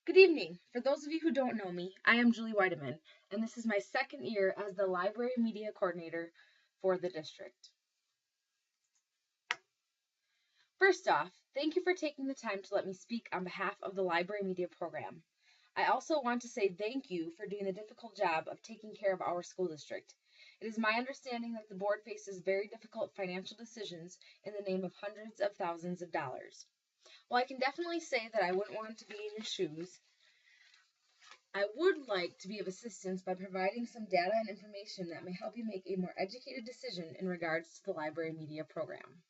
Good evening. For those of you who don't know me, I am Julie Weideman, and this is my second year as the Library Media Coordinator for the district. First off, thank you for taking the time to let me speak on behalf of the Library Media Program. I also want to say thank you for doing the difficult job of taking care of our school district. It is my understanding that the board faces very difficult financial decisions in the name of hundreds of thousands of dollars. While I can definitely say that I wouldn't want to be in your shoes, I would like to be of assistance by providing some data and information that may help you make a more educated decision in regards to the library media program.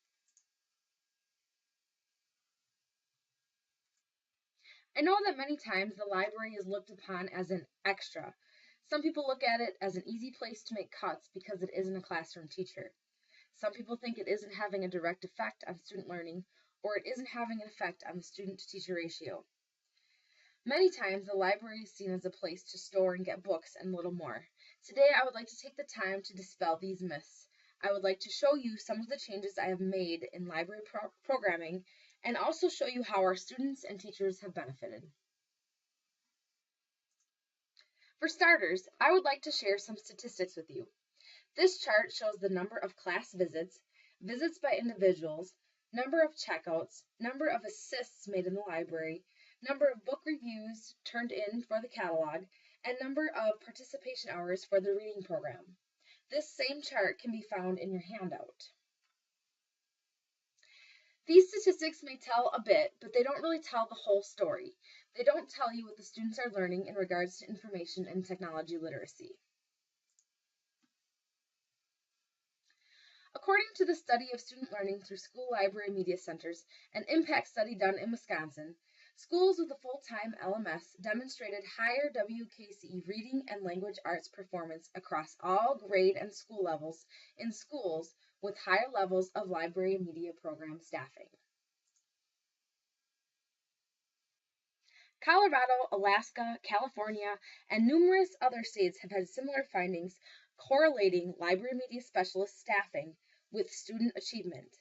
I know that many times the library is looked upon as an extra. Some people look at it as an easy place to make cuts because it isn't a classroom teacher. Some people think it isn't having a direct effect on student learning, or it isn't having an effect on the student to teacher ratio. Many times the library is seen as a place to store and get books and little more. Today I would like to take the time to dispel these myths. I would like to show you some of the changes I have made in library programming and also show you how our students and teachers have benefited. For starters, I would like to share some statistics with you. This chart shows the number of class visits, visits by individuals, number of checkouts, number of assists made in the library, number of book reviews turned in for the catalog, and number of participation hours for the reading program. This same chart can be found in your handout. These statistics may tell a bit, but they don't really tell the whole story. They don't tell you what the students are learning in regards to information and technology literacy. According to the study of student learning through school library media centers, an impact study done in Wisconsin, schools with a full-time LMS demonstrated higher WKC reading and language arts performance across all grade and school levels in schools with higher levels of library media program staffing. Colorado, Alaska, California, and numerous other states have had similar findings correlating library media specialist staffing with student achievement.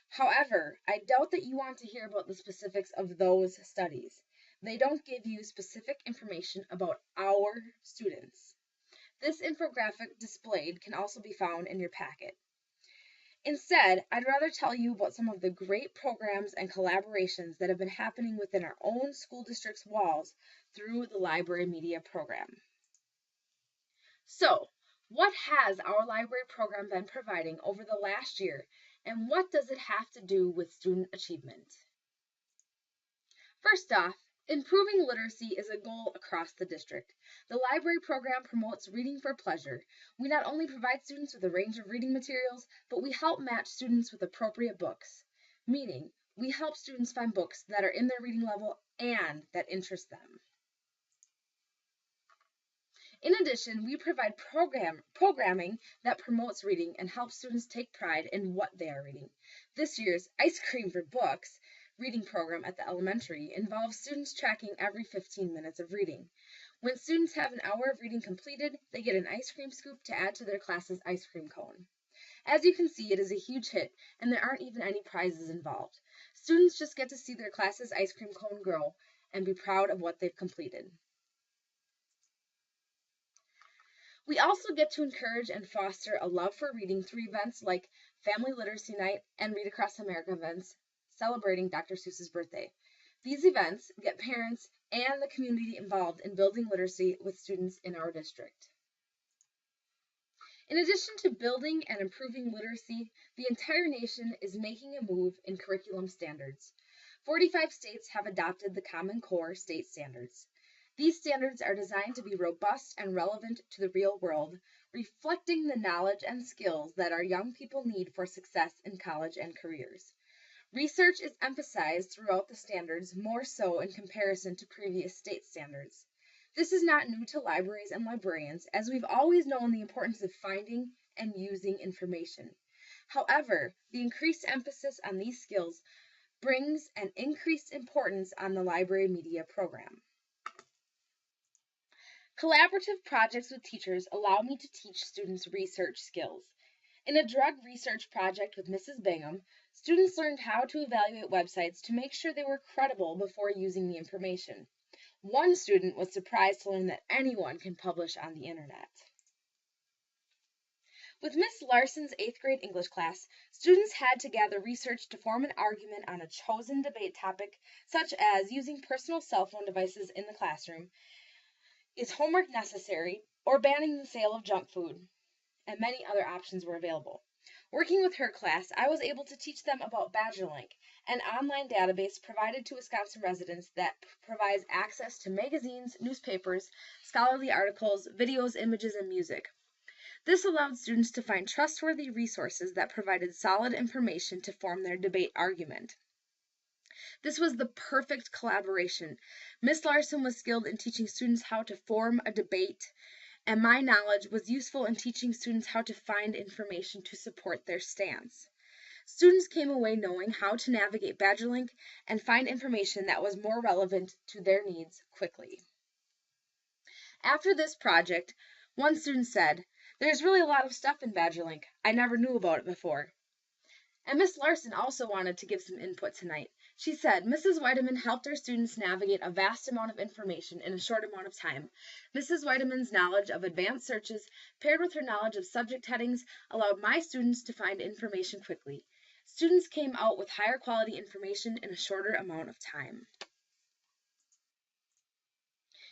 However, I doubt that you want to hear about the specifics of those studies. They don't give you specific information about our students. This infographic displayed can also be found in your packet. Instead, I'd rather tell you about some of the great programs and collaborations that have been happening within our own school district's walls through the library media program. So, what has our library program been providing over the last year, and what does it have to do with student achievement? First off, improving literacy is a goal across the district. The library program promotes reading for pleasure. We not only provide students with a range of reading materials, but we help match students with appropriate books, meaning we help students find books that are in their reading level and that interest them. In addition, we provide programming that promotes reading and helps students take pride in what they are reading. This year's Ice Cream for Books reading program at the elementary involves students tracking every 15 minutes of reading. When students have an hour of reading completed, they get an ice cream scoop to add to their class's ice cream cone. As you can see, it is a huge hit, and there aren't even any prizes involved. Students just get to see their class's ice cream cone grow and be proud of what they've completed. We also get to encourage and foster a love for reading through events like Family Literacy Night and Read Across America events celebrating Dr. Seuss's birthday. These events get parents and the community involved in building literacy with students in our district. In addition to building and improving literacy, the entire nation is making a move in curriculum standards. 45 states have adopted the Common Core state standards. These standards are designed to be robust and relevant to the real world, reflecting the knowledge and skills that our young people need for success in college and careers. Research is emphasized throughout the standards more so in comparison to previous state standards. This is not new to libraries and librarians, as we've always known the importance of finding and using information. However, the increased emphasis on these skills brings an increased importance on the library media program. Collaborative projects with teachers allow me to teach students research skills. In a drug research project with Mrs. Bingham, students learned how to evaluate websites to make sure they were credible before using the information. One student was surprised to learn that anyone can publish on the internet. With Miss Larson's 8th grade English class, students had to gather research to form an argument on a chosen debate topic, such as using personal cell phone devices in the classroom, is homework necessary, or banning the sale of junk food, and many other options were available. Working with her class, I was able to teach them about BadgerLink, an online database provided to Wisconsin residents that provides access to magazines, newspapers, scholarly articles, videos, images, and music. This allowed students to find trustworthy resources that provided solid information to form their debate argument. This was the perfect collaboration. Miss Larson was skilled in teaching students how to form a debate, and my knowledge was useful in teaching students how to find information to support their stance. Students came away knowing how to navigate BadgerLink and find information that was more relevant to their needs quickly. After this project, one student said, "There's really a lot of stuff in BadgerLink. I never knew about it before." And Miss Larson also wanted to give some input tonight. She said, "Mrs. Weideman helped our students navigate a vast amount of information in a short amount of time. Mrs. Weideman's knowledge of advanced searches, paired with her knowledge of subject headings, allowed my students to find information quickly. Students came out with higher quality information in a shorter amount of time."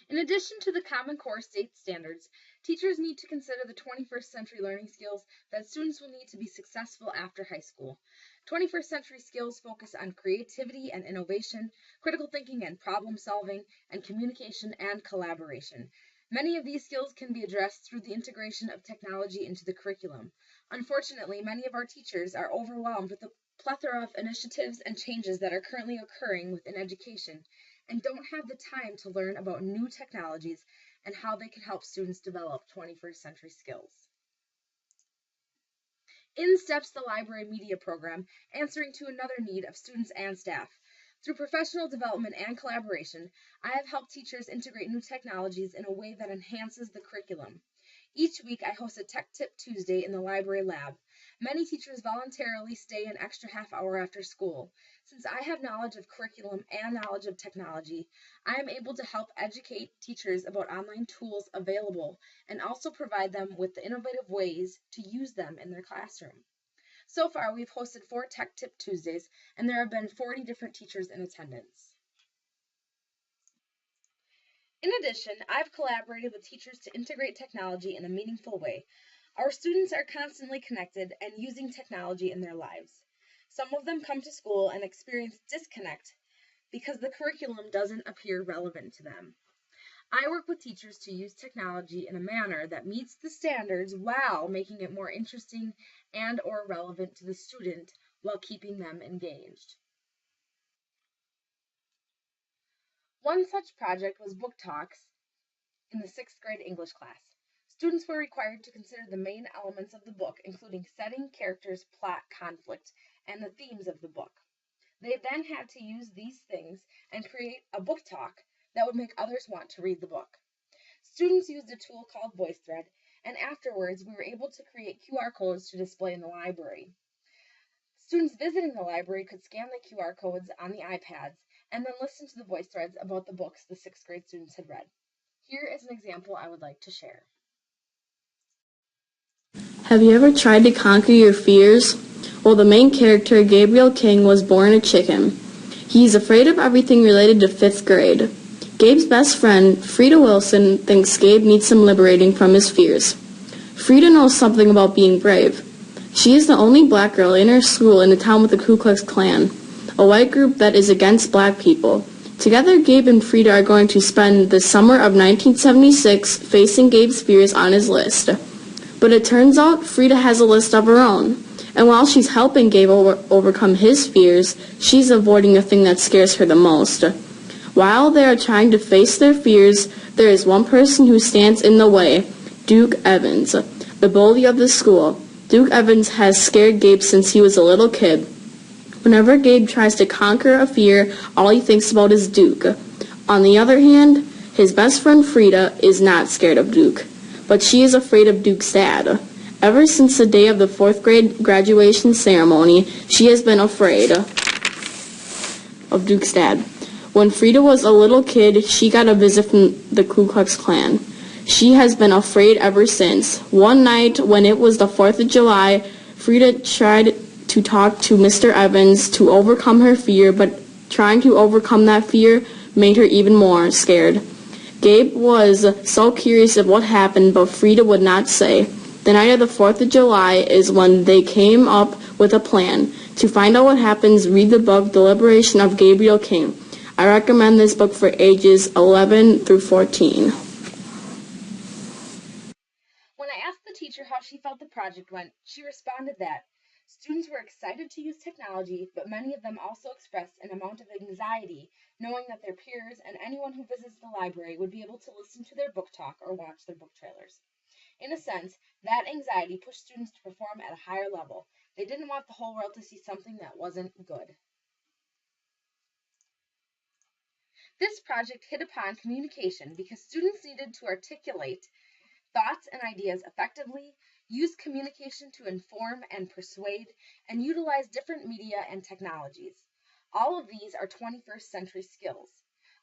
In addition to the Common Core state standards, teachers need to consider the 21st century learning skills that students will need to be successful after high school. 21st century skills focus on creativity and innovation, critical thinking and problem solving, and communication and collaboration. Many of these skills can be addressed through the integration of technology into the curriculum. Unfortunately, many of our teachers are overwhelmed with the plethora of initiatives and changes that are currently occurring within education, and don't have the time to learn about new technologies and how they can help students develop 21st century skills. In steps the library media program, answering to another need of students and staff. Through professional development and collaboration, I have helped teachers integrate new technologies in a way that enhances the curriculum. Each week, I host a Tech Tip Tuesday in the library lab. Many teachers voluntarily stay an extra half hour after school. Since I have knowledge of curriculum and knowledge of technology, I am able to help educate teachers about online tools available and also provide them with the innovative ways to use them in their classroom. So far, we've hosted 4 Tech Tip Tuesdays, and there have been 40 different teachers in attendance. In addition, I've collaborated with teachers to integrate technology in a meaningful way. Our students are constantly connected and using technology in their lives. Some of them come to school and experience disconnect because the curriculum doesn't appear relevant to them. I work with teachers to use technology in a manner that meets the standards while making it more interesting and/or relevant to the student while keeping them engaged. One such project was book talks in the 6th grade English class. Students were required to consider the main elements of the book, including setting, characters, plot, conflict, and the themes of the book. They then had to use these things and create a book talk that would make others want to read the book. Students used a tool called VoiceThread, and afterwards we were able to create QR codes to display in the library. Students visiting the library could scan the QR codes on the iPads and then listen to the voice threads about the books the 6th grade students had read. Here is an example I would like to share. Have you ever tried to conquer your fears? Well, the main character, Gabriel King, was born a chicken. He's afraid of everything related to 5th grade. Gabe's best friend, Frida Wilson, thinks Gabe needs some liberating from his fears. Frida knows something about being brave. She is the only black girl in her school in a town with the Ku Klux Klan, a white group that is against black people. Together, Gabe and Frida are going to spend the summer of 1976 facing Gabe's fears on his list. But it turns out Frida has a list of her own. And while she's helping Gabe overcome his fears, she's avoiding the thing that scares her the most. While they are trying to face their fears, there is one person who stands in the way, Duke Evans, the bully of the school. Duke Evans has scared Gabe since he was a little kid. Whenever Gabe tries to conquer a fear, all he thinks about is Duke. On the other hand, his best friend Frida is not scared of Duke, but she is afraid of Duke's dad. Ever since the day of the 4th grade graduation ceremony, she has been afraid of Duke's dad. When Frida was a little kid, she got a visit from the Ku Klux Klan. She has been afraid ever since. One night, when it was the 4th of July, Frida tried to talk to Mr. Evans to overcome her fear, but trying to overcome that fear made her even more scared. Gabe was so curious of what happened, but Frida would not say. The night of the 4th of July is when they came up with a plan. To find out what happens, read the book, The Liberation of Gabriel King. I recommend this book for ages 11 through 14. When I asked the teacher how she felt the project went, she responded that students were excited to use technology, but many of them also expressed an amount of anxiety knowing that their peers and anyone who visits the library would be able to listen to their book talk or watch their book trailers. In a sense, that anxiety pushed students to perform at a higher level. They didn't want the whole world to see something that wasn't good. This project hit upon communication because students needed to articulate thoughts and ideas effectively, use communication to inform and persuade, and utilize different media and technologies. All of these are 21st century skills.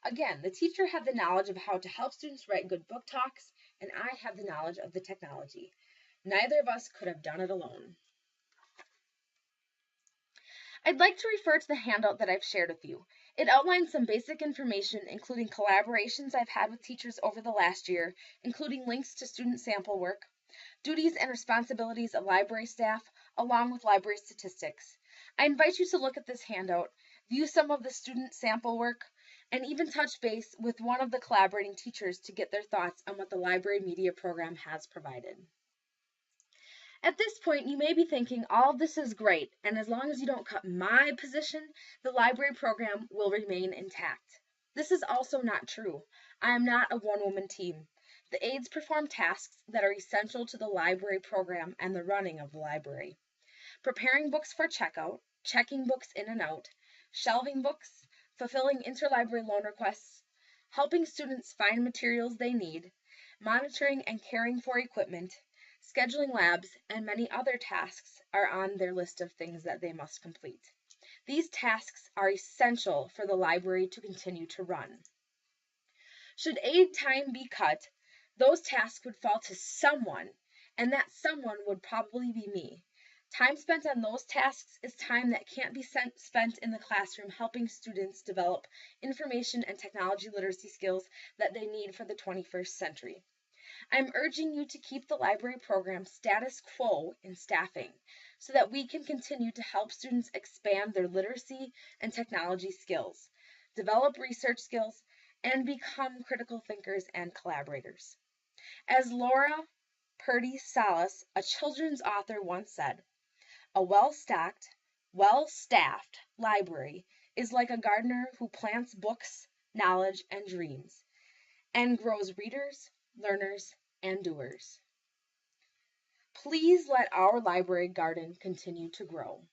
Again, the teacher had the knowledge of how to help students write good book talks, and I had the knowledge of the technology. Neither of us could have done it alone. I'd like to refer to the handout that I've shared with you. It outlines some basic information, including collaborations I've had with teachers over the last year, including links to student sample work, duties and responsibilities of library staff, along with library statistics. I invite you to look at this handout, view some of the student sample work, and even touch base with one of the collaborating teachers to get their thoughts on what the library media program has provided. At this point, you may be thinking, all of this is great, and as long as you don't cut my position, the library program will remain intact. This is also not true. I am not a one-woman team. The aides perform tasks that are essential to the library program and the running of the library. Preparing books for checkout, checking books in and out, shelving books, fulfilling interlibrary loan requests, helping students find materials they need, monitoring and caring for equipment, scheduling labs, and many other tasks are on their list of things that they must complete. These tasks are essential for the library to continue to run. Should aid time be cut, those tasks would fall to someone, and that someone would probably be me. Time spent on those tasks is time that can't be spent in the classroom helping students develop information and technology literacy skills that they need for the 21st century. I'm urging you to keep the library program status quo in staffing so that we can continue to help students expand their literacy and technology skills, develop research skills, and become critical thinkers and collaborators. As Laura Purdy Salas, a children's author, once said, "A well-stocked, well-staffed library is like a gardener who plants books, knowledge, and dreams, and grows readers, learners, and doers." Please let our library garden continue to grow.